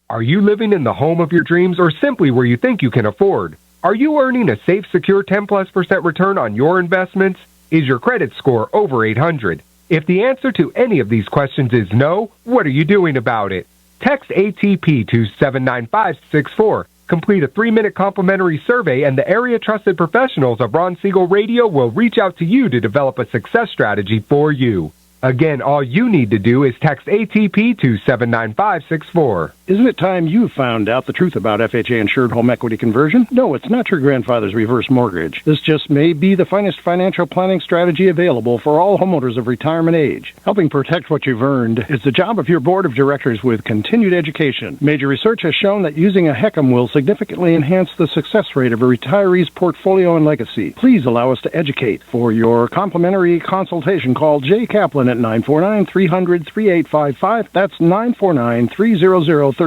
Are you living in the home of your dreams or simply where you think you can afford? Are you earning a safe, secure 10+% return on your investments? Is your credit score over 800? If the answer to any of these questions is no, what are you doing about it? Text ATP to 79564. Complete a 3-minute complimentary survey, and the area trusted professionals of Ron Siegel Radio will reach out to you to develop a success strategy for you. Again, all you need to do is text ATP to 79564. Isn't it time you found out the truth about FHA-insured home equity conversion? No, it's not your grandfather's reverse mortgage. This just may be the finest financial planning strategy available for all homeowners of retirement age. Helping protect what you've earned is the job of your board of directors with continued education. Major research has shown that using a HECM will significantly enhance the success rate of a retiree's portfolio and legacy. Please allow us to educate. For your complimentary consultation, call Jay Kaplan at 949-300-3855. That's 949-300-3855.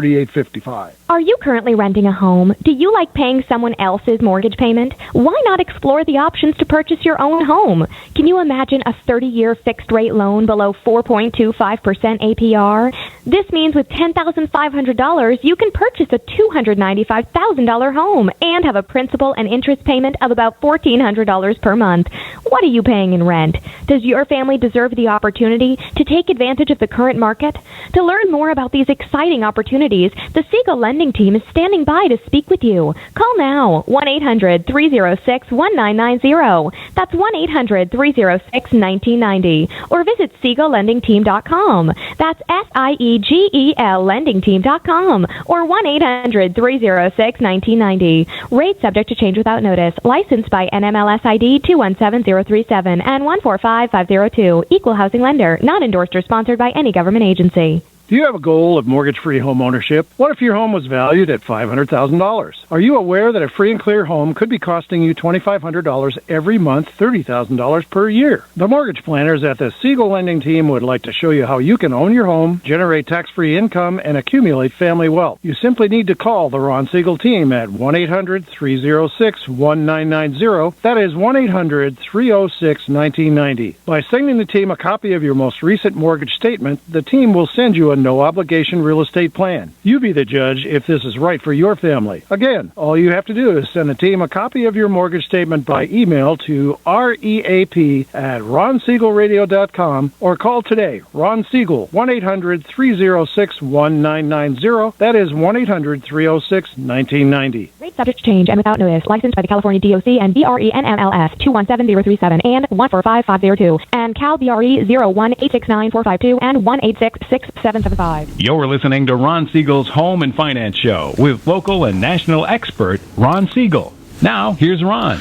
Are you currently renting a home? Do you like paying someone else's mortgage payment? Why not explore the options to purchase your own home? Can you imagine a 30-year fixed-rate loan below 4.25% APR? This means with $10,500, you can purchase a $295,000 home and have a principal and interest payment of about $1,400 per month. What are you paying in rent? Does your family deserve the opportunity to take advantage of the current market? To learn more about these exciting opportunities, the Siegel Lending Team is standing by to speak with you. Call now, 1-800-306-1990. That's 1-800-306-1990. Or visit SiegelLendingTeam.com. That's SIEGEL LendingTeam.com. Or 1-800-306-1990. Rate subject to change without notice. Licensed by NMLS ID 2170. 1417037 and 145502. Equal housing lender. Not endorsed or sponsored by any government agency. Do you have a goal of mortgage-free home ownership? What if your home was valued at $500,000? Are you aware that a free and clear home could be costing you $2,500 every month, $30,000 per year? The mortgage planners at the Siegel Lending Team would like to show you how you can own your home, generate tax-free income, and accumulate family wealth. You simply need to call the Ron Siegel Team at 1-800-306-1990. That is 1-800-306-1990. By sending the team a copy of your most recent mortgage statement, the team will send you a no-obligation real estate plan. You be the judge if this is right for your family. Again, all you have to do is send the team a copy of your mortgage statement by email to reap@ronsiegelradio.com or call today. Ron Siegel, 1-800-306-1990. That is 1-800-306-1990. Rate subject to change and without notice. Licensed by the California DOC and BRENMLS 217037 and 145502 and Cal BRE 01869452 and 1866775. You're listening to Ron Siegel's Home and Finance Show with local and national expert Ron Siegel. Now, here's Ron.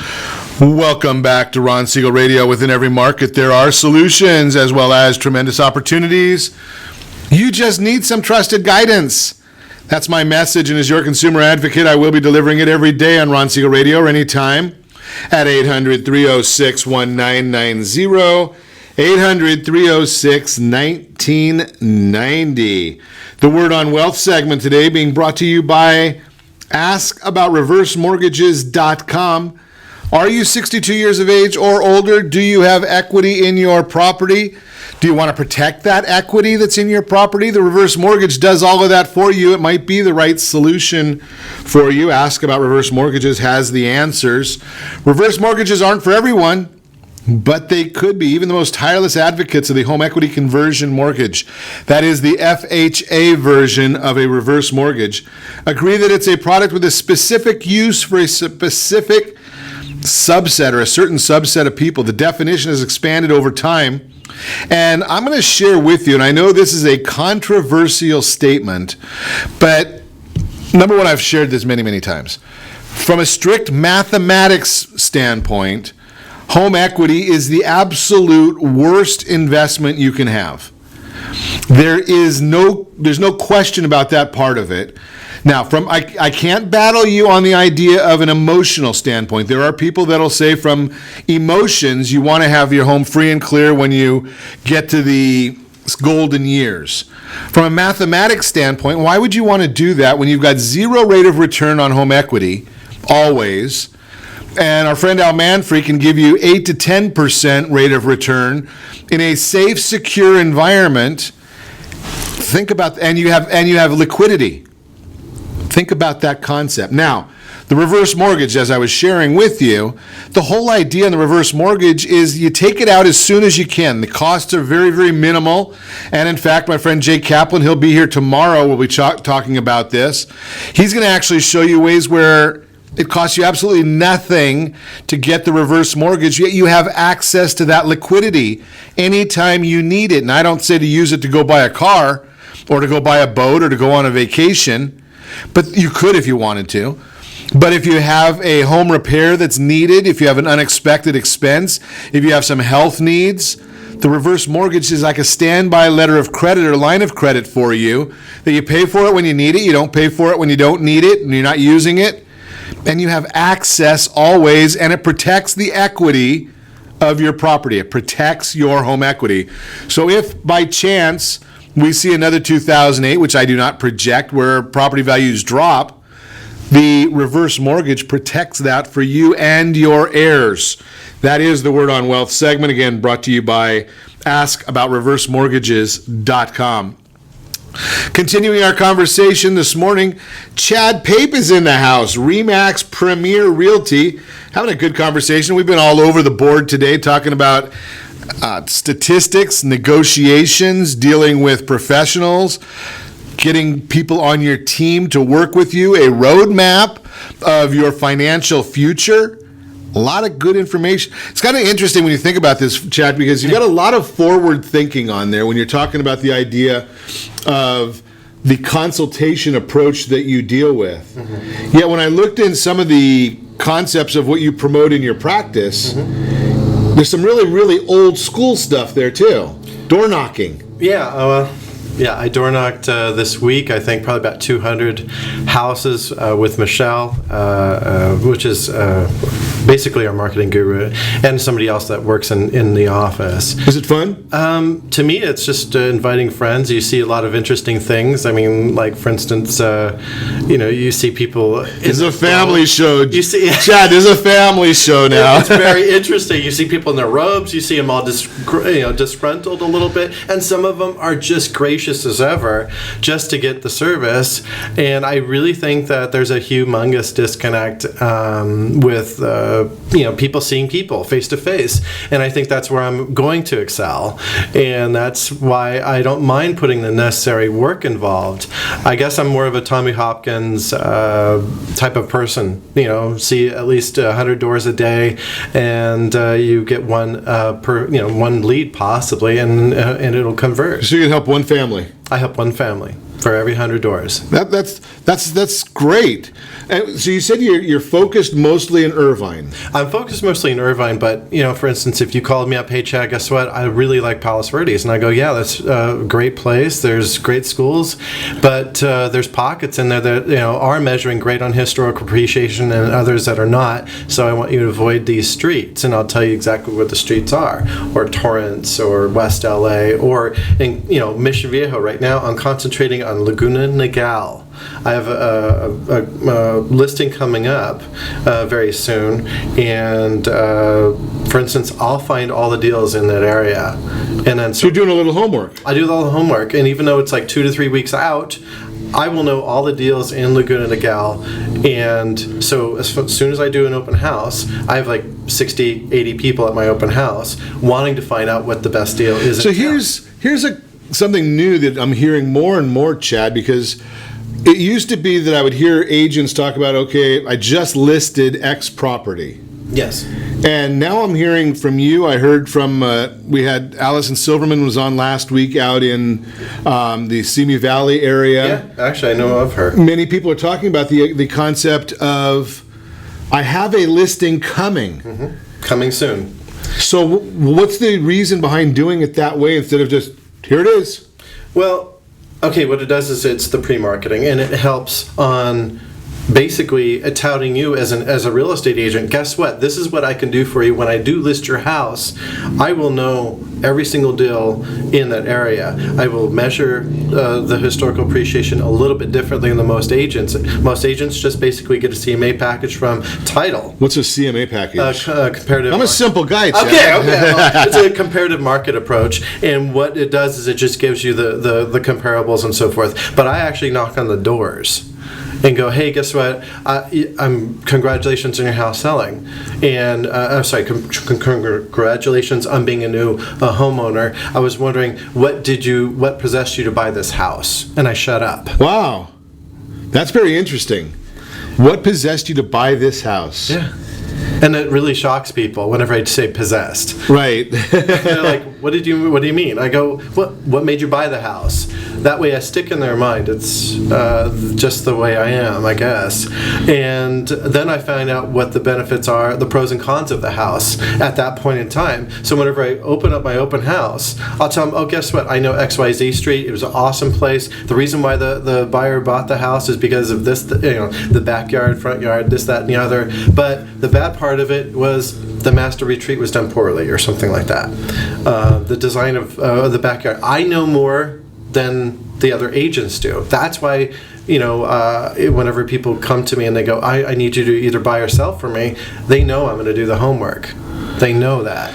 Welcome back to Ron Siegel Radio. Within every market, there are solutions as well as tremendous opportunities. You just need some trusted guidance. That's my message, and as your consumer advocate, I will be delivering it every day on Ron Siegel Radio or anytime at 800-306-1990. 800-306-1990. The Word on Wealth segment today being brought to you by AskAboutReverseMortgages.com. Are you 62 years of age or older? Do you have equity in your property? Do you want to protect that equity that's in your property? The reverse mortgage does all of that for you. It might be the right solution for you. Ask About Reverse Mortgages has the answers. Reverse mortgages aren't for everyone, but they could be. Even the most tireless advocates of the home equity conversion mortgage, that is the FHA version of a reverse mortgage, agree that it's a product with a specific use for a specific subset or a certain subset of people. The definition has expanded over time. And I'm going to share with you, and I know this is a controversial statement, but number one, I've shared this many, many times. From a strict mathematics standpoint, home equity is the absolute worst investment you can have. There's no question about that part of it. Now, I can't battle you on the idea of an emotional standpoint. There are people that'll say from emotions, you want to have your home free and clear when you get to the golden years. From a mathematics standpoint, why would you want to do that when you've got zero rate of return on home equity, always? And our friend Al Manfrey can give you 8 to 10% rate of return in a safe, secure environment. Think about, and you have liquidity. Think about that concept. Now, the reverse mortgage, as I was sharing with you, the whole idea in the reverse mortgage is you take it out as soon as you can. The costs are very, very minimal. And in fact, my friend Jay Kaplan, he'll be here tomorrow. We'll be talking about this. He's going to actually show you ways where it costs you absolutely nothing to get the reverse mortgage, yet you have access to that liquidity anytime you need it. And I don't say to use it to go buy a car or to go buy a boat or to go on a vacation, but you could if you wanted to. But if you have a home repair that's needed, if you have an unexpected expense, if you have some health needs, the reverse mortgage is like a standby letter of credit or line of credit for you, that you pay for it when you need it, you don't pay for it when you don't need it and you're not using it, and you have access always, and it protects the equity of your property. It protects your home equity. So if by chance we see another 2008, which I do not project, where property values drop, the reverse mortgage protects that for you and your heirs. That is the Word on Wealth segment, again brought to you by AskAboutReverseMortgages.com. Continuing our conversation this morning, Chad Pape is in the house, RE/MAX Premier Realty, having a good conversation. We've been all over the board today talking about statistics, negotiations, dealing with professionals, getting people on your team to work with you, a roadmap of your financial future. A lot of good information. It's kind of interesting when you think about this, Chad, because you've got a lot of forward thinking on there when you're talking about the idea of the consultation approach that you deal with. Yet when I looked in some of the concepts of what you promote in your practice, There's some really, really old school stuff there too. Door knocking. Yeah, I door knocked this week, I think, probably about 200 houses with Michelle, which is basically our marketing guru, and somebody else that works in the office. Is it fun? To me, it's just inviting friends. You see a lot of interesting things. I mean, like, for instance, you see people... It's a family show. You see, Chad, it's a family show now. It's very interesting. You see people in their robes. You see them all disgruntled a little bit, and some of them are just gracious as ever just to get the service. And I really think that there's a humongous disconnect with people seeing people face to face, and I think that's where I'm going to excel, and that's why I don't mind putting the necessary work involved. I guess I'm more of a Tommy Hopkins type of person. See at least 100 doors a day, and you get one one lead possibly, and it'll convert. So you can help one family. I help one family for every 100 doors. That's great. And so you said you're focused mostly in Irvine. I'm focused mostly in Irvine, but for instance, if you called me up, hey Chad, guess what? I really like Palos Verdes, and I go, yeah, that's a great place. There's great schools, but there's pockets in there that are measuring great on historical appreciation, and others that are not. So I want you to avoid these streets, and I'll tell you exactly what the streets are, or Torrance, or West LA, or in Mission Viejo. Right now, I'm concentrating on Laguna Niguel. I have a listing coming up very soon, and for instance, I'll find all the deals in that area, and then so you're doing a little homework. I do all the homework, and even though it's like 2 to 3 weeks out, I will know all the deals in Laguna Niguel, and so as soon as I do an open house, I have like 60, 80 people at my open house wanting to find out what the best deal is. So here's something new that I'm hearing more and more, Chad, because it used to be that I would hear agents talk about, okay, I just listed X property. Yes. And now I'm hearing from you. I heard from, we had Allison Silverman was on last week out in the Simi Valley area. Yeah, actually, I know of her. Many people are talking about the concept of, I have a listing coming. Mm-hmm. Coming soon. So what's the reason behind doing it that way instead of just, here it is? Well, okay, what it does is it's the pre-marketing, and it helps on basically touting you as a real estate agent. Guess what? This is what I can do for you. When I do list your house, I will know every single deal in that area. I will measure the historical appreciation a little bit differently than most agents. Most agents just basically get a CMA package from title. What's a CMA package? Comparative. I'm a simple guy, Chad. Okay. Well, it's a comparative market approach, and what it does is it just gives you the comparables and so forth. But I actually knock on the doors and go, hey, guess what? Congratulations on your house selling, and I'm sorry, congratulations on being a new homeowner. I was wondering, what possessed you to buy this house? And I shut up. Wow, that's very interesting. What possessed you to buy this house? Yeah. And it really shocks people whenever I say possessed. Right. They're like, what do you mean? I go, what made you buy the house? That way I stick in their mind. It's just the way I am, I guess. And then I find out what the benefits are, the pros and cons of the house at that point in time. So whenever I open up my open house, I'll tell them, oh, guess what? I know XYZ Street. It was an awesome place. The reason why the buyer bought the house is because of this, the backyard, front yard, this, that, and the other. But the bad part of it was the master retreat was done poorly or something like that. The design of the backyard. I know more than the other agents do. That's why, whenever people come to me and they go, I need you to either buy or sell for me, they know I'm going to do the homework. They know that.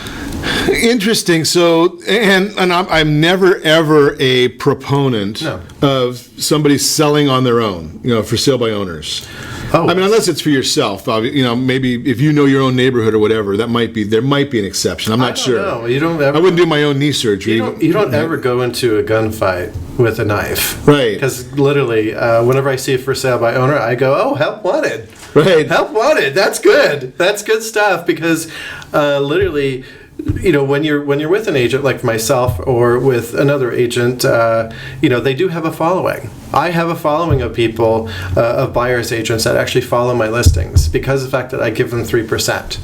Interesting. So, and I'm never ever a proponent of somebody selling on their own, for sale by owners. Oh. I mean, unless it's for yourself, maybe if you know your own neighborhood or whatever, there might be an exception. I'm not sure. No, you don't ever. I wouldn't do my own knee surgery. You don't ever go into a gunfight with a knife, right? Because literally, whenever I see a for sale by owner, I go, "Oh, help wanted." Right. Help wanted. That's good. That's good stuff because literally. When you're with an agent like myself or with another agent, they do have a following. I have a following of people, of buyer's agents that actually follow my listings because of the fact that I give them 3%.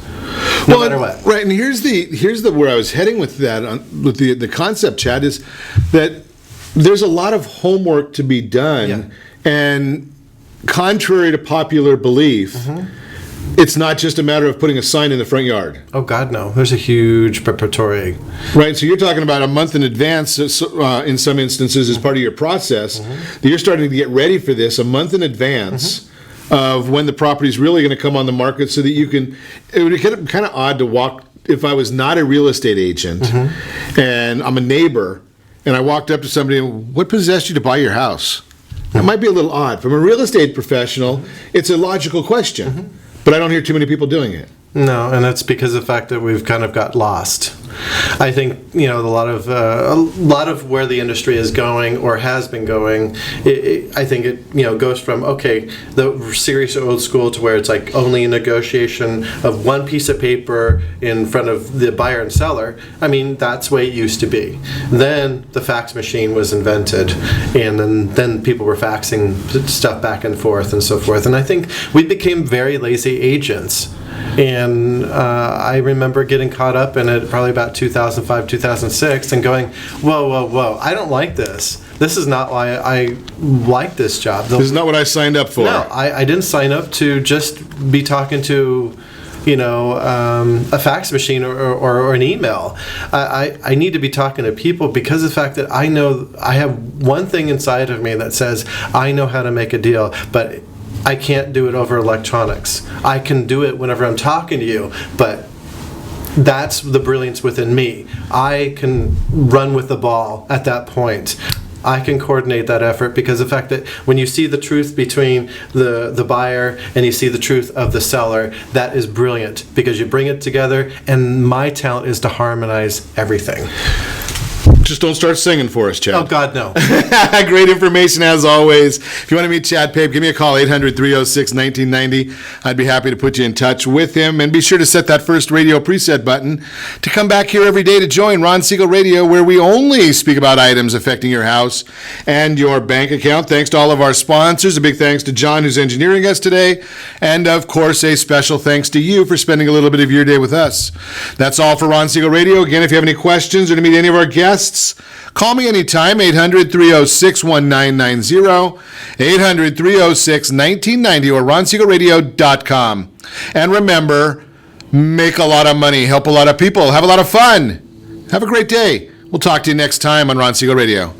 No matter what. Right, and here's the where I was heading with that, with the concept, Chad, is that there's a lot of homework to be done, and contrary to popular belief, it's not just a matter of putting a sign in the front yard. Oh, God, no. There's a huge preparatory. Right, so you're talking about a month in advance, in some instances, as part of your process, that you're starting to get ready for this a month in advance of when the property's really going to come on the market, so that you can. It would get kind of odd to walk, if I was not a real estate agent and I'm a neighbor, and I walked up to somebody and, what possessed you to buy your house? That might be a little odd. From a real estate professional, it's a logical question. But I don't hear too many people doing it. No, and that's because of the fact that we've kind of got lost. I think, a lot of where the industry is going or has been going, I think it goes from the serious old school to where it's like only a negotiation of one piece of paper in front of the buyer and seller. I mean, that's the way it used to be. Then the fax machine was invented, and then people were faxing stuff back and forth and so forth. And I think we became very lazy agents. And I remember getting caught up in it probably about 2005, 2006 and going, whoa, I don't like this. This is not why I like this job. This is not what I signed up for. No, I didn't sign up to just be talking to, a fax machine or an email. I need to be talking to people because of the fact that I know I have one thing inside of me that says I know how to make a deal, but I can't do it over electronics. I can do it whenever I'm talking to you, but that's the brilliance within me. I can run with the ball at that point. I can coordinate that effort because of the fact that when you see the truth between the buyer and you see the truth of the seller, that is brilliant because you bring it together, and my talent is to harmonize everything. Just don't start singing for us, Chad. Oh, God, no. Great information as always. If you want to meet Chad Pape, give me a call, 800-306-1990. I'd be happy to put you in touch with him. And be sure to set that first radio preset button to come back here every day to join Ron Siegel Radio, where we only speak about items affecting your house and your bank account. Thanks to all of our sponsors. A big thanks to John, who's engineering us today. And, of course, a special thanks to you for spending a little bit of your day with us. That's all for Ron Siegel Radio. Again, if you have any questions or to meet any of our guests, call me anytime, 800-306-1990, 800-306-1990, or ronsiegelradio.com. And remember, make a lot of money, help a lot of people, have a lot of fun. Have a great day. We'll talk to you next time on Ron Siegel Radio.